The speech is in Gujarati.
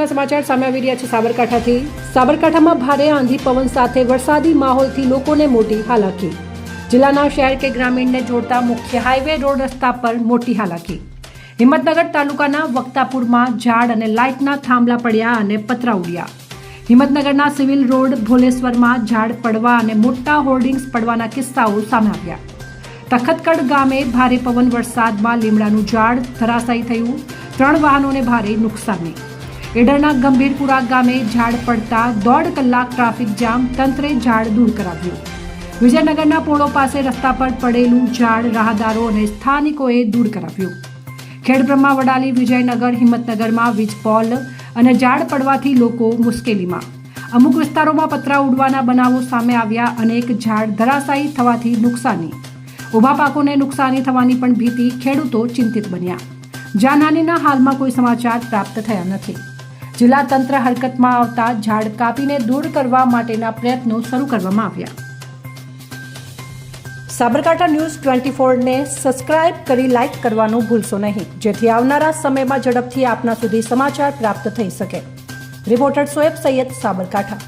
મહત્વના સમાચાર સામે આવી રહ્યા છે સાબરકાંઠાથી। સાબરકાંઠામાં ભારે આંધી પવન સાથે વરસાદી માહોલથી લોકોને મોટી હાલાકી। જિલ્લાના શહેર કે ગ્રામીણને જોડતા મુખ્ય હાઈવે રોડ રસ્તા પર મોટી હાલાકી। હિંમતનગર તાલુકાના વક્તાપુરમાં ઝાડ અને લાઇટના થાંભલા પડ્યા અને પતરા ઉડ્યા। હિંમતનગરના સિવિલ રોડ ભોલેશ્વરમાં ઝાડ પડવા અને મોટા હોર્ડિંગ્સ પડવાના કિસ્સાઓ સામે આવ્યા। તખતકડ ગામે ભારે પવન વરસાદમાં લીમડાનું ઝાડ ધરાશાયી થયું। 3 વાહનોને ભારે નુકસાની। ઈડરના ગંભીરપુરા ગામે ઝાડ પડતા 1.5 કલાક ટ્રાફિક જામ, તંત્રે ઝાડ દૂર કરાવ્યું। વિજયનગરના પોળો પાસે રસ્તા પર પડેલું ઝાડ રાહદારો અને સ્થાનિકોએ દૂર કરાવ્યું। ખેડબ્રહ્મા, વડાલી, વિજયનગર, હિંમતનગરમાં વીજ પોલ અને ઝાડ પડવાથી લોકો મુશ્કેલીમાં। અમુક વિસ્તારોમાં પતરા ઉડવાના બનાવો સામે આવ્યા। અનેક ઝાડ ધરાશાયી થવાથી નુકસાની। ઊભા પાકોને નુકસાની થવાની પણ ભીતિ। ખેડૂતો ચિંતિત બન્યા। જાનહાનિના હાલમાં કોઈ સમાચાર પ્રાપ્ત થયા નથી। જિલ્લા તંત્ર હરકતમાં આવતા ઝાડ કાપીને દૂર કરવા માટેના પ્રયત્નો શરૂ કરવામાં આવ્યા। સાબરકાંઠા ન્યૂઝ 24 ને સબસ્ક્રાઇબ કરી લાઇક કરવાનું ભૂલશો નહીં, જેથી આવનારા સમયમાં ઝડપથી આપના સુધી સમાચાર પ્રાપ્ત થઈ શકે। રિપોર્ટર સોએબ સૈયદ, સાબરકાંઠા।